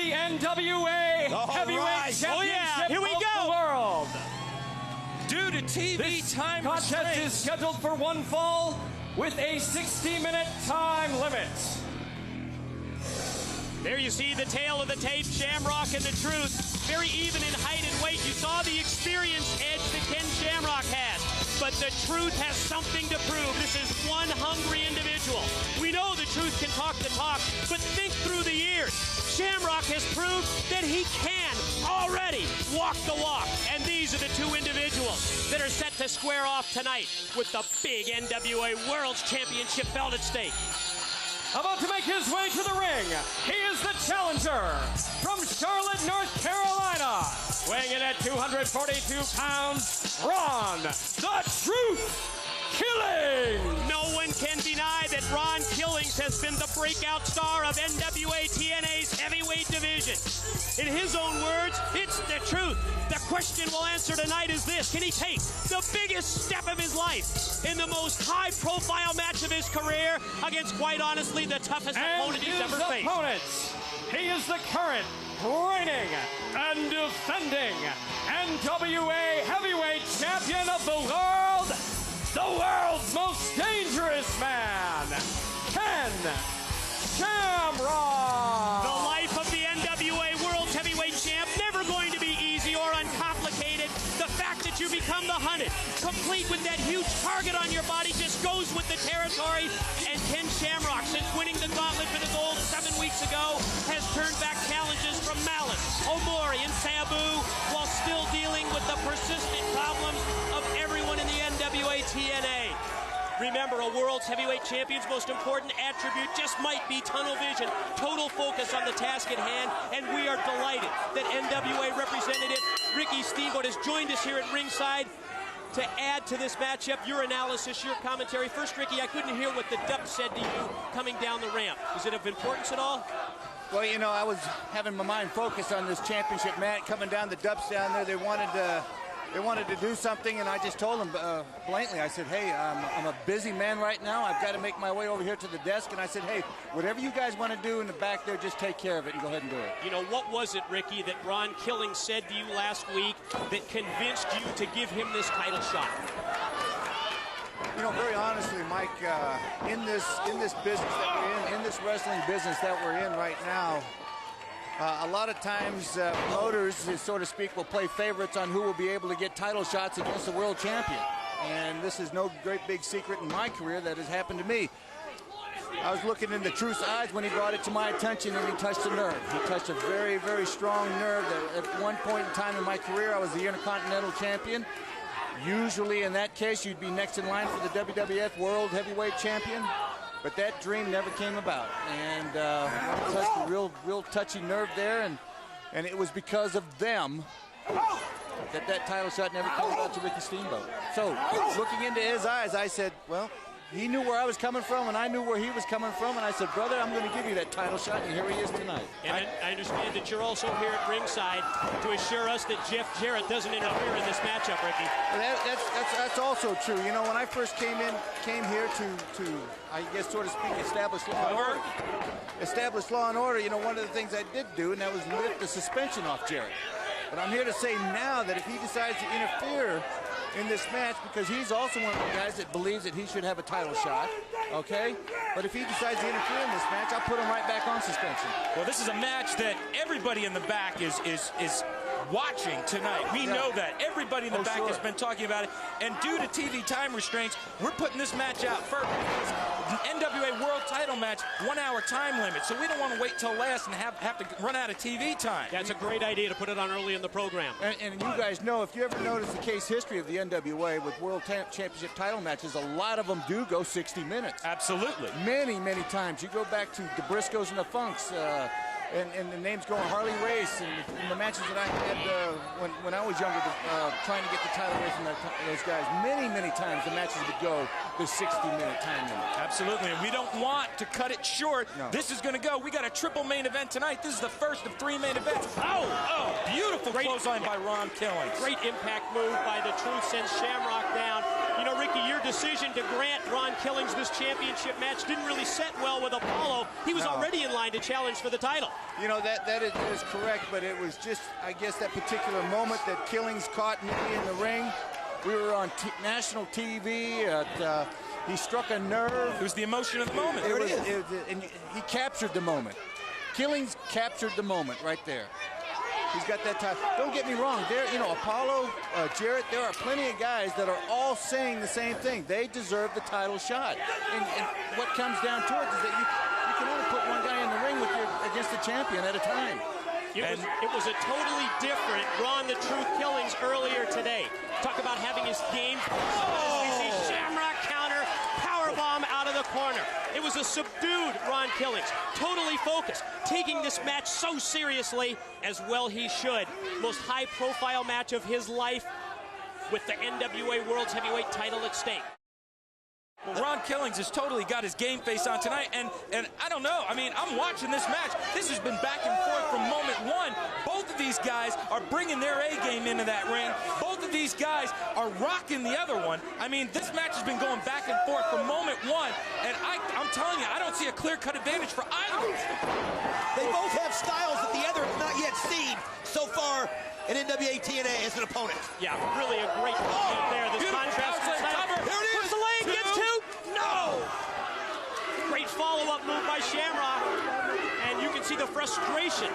the NWA Heavyweight Championship Here we of go. the world. Due to TV This time contest is restraints. scheduled for one fall with a 60-minute time limit. There you see the tail of the tape, Shamrock and the Truth. Very even in height and weight. You saw the experience edge that Ken Shamrock has. But the Truth has something to prove. This is one hungry individual. We know the Truth can talk the talk, but think through the years. Shamrock has proved that he can already walk the walk. And these are the two individuals that are set to square off tonight with the big NWA World Championship belt at stake. About to make his way to the ring, he is the challenger from Charlotte, North Carolina, weighing in at 242 pounds, Ron, the Truth Killings. No one can deny that Ron Killings has been the breakout star of NWA TNA's heavyweight division. In his own words, it's the truth. The question we'll answer tonight is this: can he take the biggest step of his life in the most high-profile match of his career against, quite honestly, the toughest opponent he's ever faced? He is the current, reigning, and defending NWA Heavyweight Champion of the world, the world's most dangerous man, Ken Shamrock. The life of the NWA World Heavyweight Champ, never going to be easy or uncomplicated. The fact that you become the hunted, complete with that huge target on your body, just goes with the territory. And Ken Shamrock, since winning the gauntlet for the gold 7 weeks ago, has turned back challenges from Malice, Omori, and Sabu, while still dealing with the persistent problems of everyone in the NWA TNA. Remember, a world's heavyweight champion's most important attribute just might be tunnel vision, total focus on the task at hand, and we are delighted that NWA representative Ricky Steamboat has joined us here at ringside to add to this matchup. Your analysis, your commentary. First, Ricky, I couldn't hear what the dub said to you coming down the ramp. Is it of importance at all? Well, you know, I was having my mind focused on this championship match. Coming down the dubs down there, they wanted to do something, and I just told them blatantly, I said, hey, I'm a busy man right now. I've got to make my way over here to the desk. And I said, hey, whatever you guys want to do in the back there, just take care of it and go ahead and do it. You know, what was it, Ricky, that Ron Killings said to you last week that convinced you to give him this title shot? You know, very honestly, Mike, in this business that we're in this wrestling business that we're in right now, a lot of times promoters, so to speak, will play favorites on who will be able to get title shots against the world champion. And this is no great big secret in my career that has happened to me. I was looking in the Truth's eyes when he brought it to my attention, and he touched a nerve. He touched a very, very strong nerve that at one point in time in my career, I was the Intercontinental Champion. Usually in that case, you'd be next in line for the WWF World Heavyweight Champion. But that dream never came about, and touched a real touchy nerve there, and it was because of them that title shot never came about to Ricky Steamboat. So, looking into his eyes, I said, well, he knew where I was coming from, and I knew where he was coming from, and I said, brother, I'm going to give you that title shot, and here he is tonight. And I understand that you're also here at ringside to assure us that Jeff Jarrett doesn't interfere in this matchup, Ricky. That's also true. You know, when I first came here to I guess, so to speak, establish law and order. Establish law and order, you know, one of the things I did do, and that was lift the suspension off Jarrett. But I'm here to say now that if he decides to interfere in this match, because he's also one of the guys that believes that he should have a title shot, okay? But if he decides to interfere in this match, I'll put him right back on suspension. Well, this is a match that everybody in the back is watching tonight. We know that. Everybody in the back has been talking about it. And due to TV time restraints, we're putting this match out first. An NWA World Title match, 1 hour time limit. So we don't want to wait till last and have to run out of TV time. That's a great idea to put it on early in the program. And you guys know, if you ever notice the case history of the NWA with World Championship title matches, a lot of them do go 60 minutes. Absolutely. Many, many times. You go back to the Briscoes and the Funks, and the names going Harley Race, and the matches that I had when I was younger, trying to get the title away from those guys. Many, many times the matches would go the 60-minute time limit. Absolutely, and we don't want to cut it short. No. This is going to go. We got a triple main event tonight. This is the first of 3 main events. Oh, beautiful clothesline by Ron Killings. Great impact move by the Truth, sends Shamrock down. You know, Ricky, you're decision to grant Ron Killings this championship match didn't really set well with Apollo. He was already in line to challenge for the title. You know, that is correct, but it was just, I guess, that particular moment that Killings caught me in the ring. We were on national TV. He struck a nerve. It was the emotion of the moment. And he captured the moment. Killings captured the moment right there. He's got that time. Don't get me wrong. There, you know, Apollo, Jarrett, there are plenty of guys that are all saying the same thing. They deserve the title shot. And what comes down to it is that you can only put one guy in the ring against the champion at a time. It was a totally different Ron the Truth Killings earlier today. Talk about having his game. We see Shamrock counter, powerbomb out of the corner. It was a subdued Ron Killings, totally focused, taking this match so seriously, as well he should. Most high-profile match of his life with the NWA World's Heavyweight title at stake. Well, Ron Killings has totally got his game face on tonight, and I don't know. I mean, I'm watching this match. This has been back and forth from moment one. Both of these guys are bringing their A game into that ring. Both of these guys are rocking the other one. I mean, this match has been going back and forth from moment one, and I'm telling you, I don't see a clear-cut advantage for either. They both have styles that the other has not yet seen so far in NWA TNA as an opponent. Yeah, really a great moment there. This contrast. There it is. The leg gets two. No! Great follow-up move by Shamrock. And you can see the frustration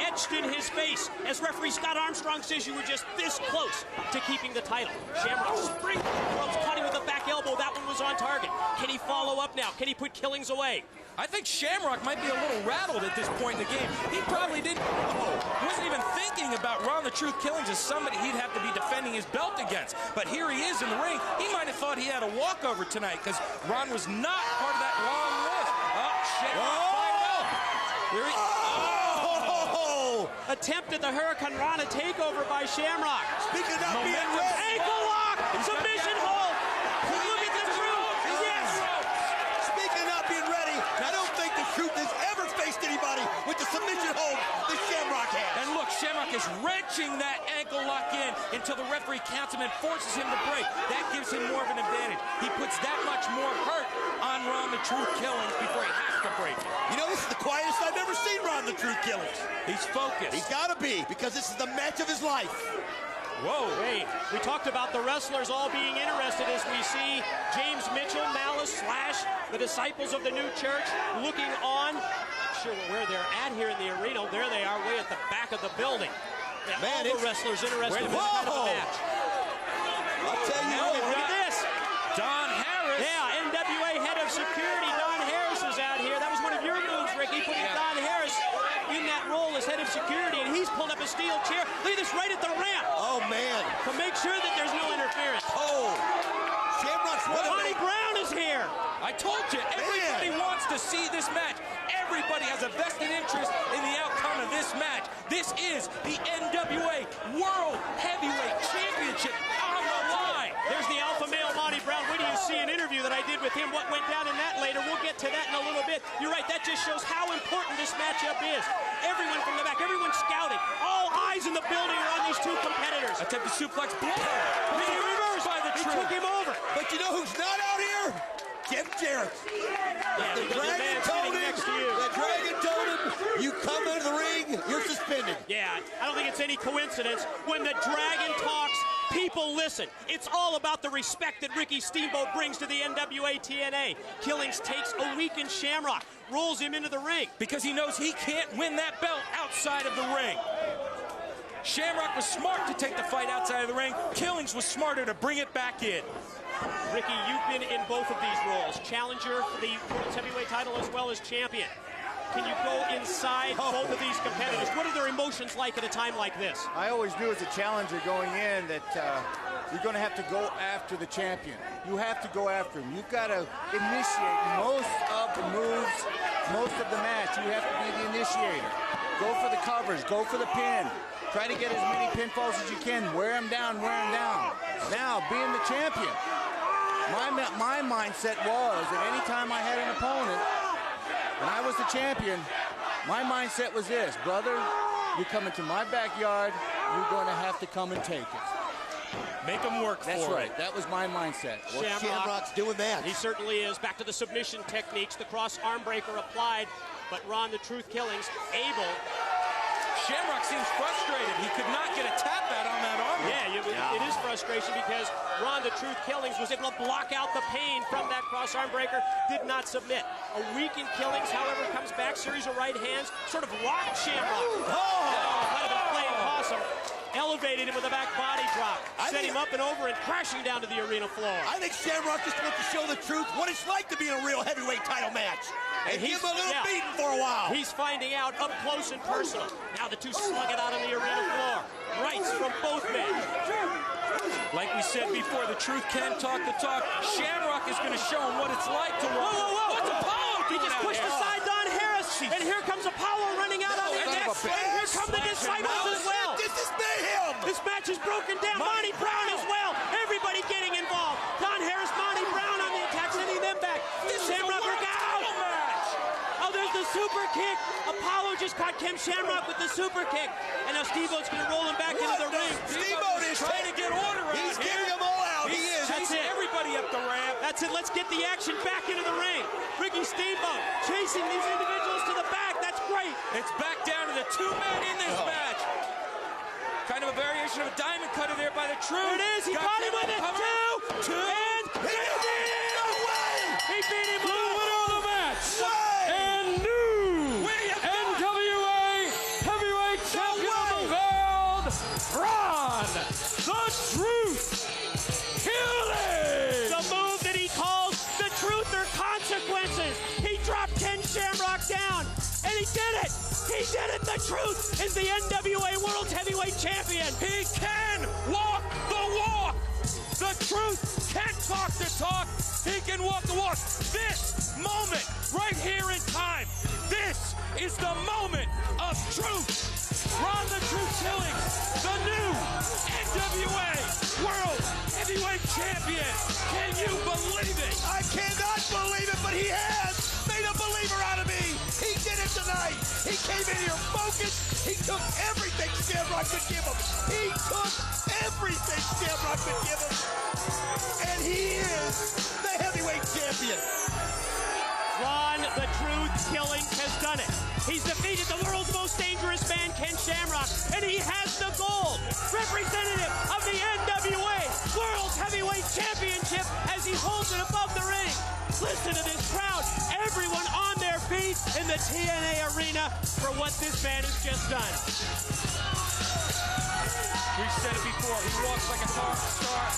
etched in his face as referee Scott Armstrong says you were just this close to keeping the title. Shamrock spring ropes, cutting with a back elbow. That one was on target. Can he follow up now? Can he put Killings away? I think Shamrock might be a little rattled at this point in the game. He probably wasn't even thinking about Ron the Truth Killings as somebody he'd have to be defending his belt against. But here he is in the ring. He might have thought he had a walkover tonight because Ron was not part of that long list. Shamrock fired up. Here he Attempted the Hurricane Rana takeover by Shamrock. Speaking of being ready. Ankle lock! Submission hold! Look at the Truth! Yes! Speaking of being ready, I don't think the Truth has ever faced anybody with the submission hold that Shamrock has. And look, Shamrock is wrenching that ankle lock in until the referee counts him and forces him to break. That gives him more of an advantage. He puts that much more hurt on Ron the Truth Killings before he has to break. You know, this is the quietest I've ever seen Ron the Truth Killings. He's focused. He's got to be, because this is the match of his life. Whoa. Hey, we talked about the wrestlers all being interested as we see James Mitchell, Malice, Slash, the disciples of the new church looking on. Not sure where they're at here in the arena. There they are, way at the back of the building. Yeah, man, all the wrestlers interested in this kind of a match. I'll tell you what. Look at this. Don Harris. Yeah, NWA head of security, Don Harris is out here. That was one of your moves, Ricky, putting Don Harris in that role as head of security, and he's pulled up a steel chair. Look at this, right at the ramp. Oh, man. To make sure that there's no interference. Oh. Shamrock's one of Bonnie Brown is here. I told you, everybody wants to see this match. Everybody has a vested interest in the outcome of this match. This is the NWA World Heavyweight Championship on the line. There's the alpha male Bonnie Brown. Wait till you see an interview that I did with him. What went down in that later. We'll get to that in a little bit. You're right. That just shows how important this matchup is. Everyone from the back, everyone scouting. All eyes in the building are on these two competitors. Attempt to suplex blow. Reversed by the Truth. Took him over. But you know who's not out here? Jeff Jarrett. Yeah, the Dragon told him. The Dragon told him, you come into the ring, you're suspended. Yeah, I don't think it's any coincidence. When the Dragon talks, people listen. It's all about the respect that Ricky Steamboat brings to the NWA TNA. Killings takes a weakened Shamrock, rolls him into the ring. Because he knows he can't win that belt outside of the ring. Shamrock was smart to take the fight outside of the ring. Killings was smarter to bring it back in. Ricky, you've been in both of these roles. Challenger for the World's Heavyweight title as well as champion. Can you go inside both of these competitors? What are their emotions like at a time like this? I always knew as a challenger going in that you're going to have to go after the champion. You have to go after him. You've got to initiate most of the moves, most of the match. You have to be the initiator. Go for the covers. Go for the pin. Try to get as many pinfalls as you can. Wear them down, wear them down. Now, being the champion, my mindset was that anytime I had an opponent, when I was the champion, my mindset was this: brother, you come into my backyard, you're going to have to come and take it. Make them work for it. That's right. That was my mindset. Well, Shamrock's doing that. He certainly is. Back to the submission techniques. The cross arm breaker applied, but Ron the Truth Killings able. Shamrock seems frustrated. He could not get a tap out on that arm. Yeah, it is frustration because Ron the Truth Killings was able to block out the pain from that cross arm breaker, did not submit. A weakened Killings, however, comes back, series of right hands, sort of locked Shamrock. Might have been playing possum. Elevated him with a back body drop. Set him up and over and crashing down to the arena floor. I think Shamrock just wants to show the truth, what it's like to be in a real heavyweight title match. And give him a little beating for a while. He's finding out up close and personal. Now the two slug it out on the arena floor. Rights from both men. Like we said before, the truth can talk the talk. Shamrock is going to show him what it's like to walk. Whoa. What's Apollo doing? He just pushed aside Don Harris. And here comes Apollo running out on the net. And here come the disciples as well. This is mayhem. This match is broken down. Monty Brown as well. Everybody getting involved. Don Harris, Monty Brown on the attack, sending them back. Shamrock out. Oh, there's the super kick. Apollo just caught Ken Shamrock with the super kick. And now Steamboat's going to roll him back into the ring. Steamboat is trying to get order out He's here. giving them all out. He is. That's it. Everybody up the ramp. That's it. Let's get the action back into the ring. Ricky Steamboat chasing these individuals to the back. That's great. It's back down to the two men in this match. Kind of a variation of a diamond cutter there by the Truth. There it is. He caught him with it. Two. And he beat him. He beat him. The winner of the match and new NWA Heavyweight Champion of the world, Ron the Truth Killings. The move that he calls the truth or consequences. He dropped Ken Shamrock down, and he did it. He did it. The Truth is the NWA World Heavyweight Champion. He can walk the walk. The Truth can talk the talk. He can walk the walk. This moment right here in time, this is the moment of truth. Ron the Truth Killings, the new NWA World Heavyweight Champion. Can you believe it? I cannot believe it, but he has made a believer out of me. He did it tonight. He came in here focused. He took everything Shamrock could give him. He took everything Shamrock could give him. And he is the heavyweight champion. Ron the Truth Killings has done it. He's defeated the world's most dangerous man, Ken Shamrock, and he has the gold. Representative of the NWA World Heavyweight Championship as he holds it above the ring. Listen to this crowd. Everyone on their feet in the TNA arena for what this man has just done. We've said it before. He walks like a star.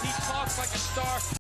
He talks like a star.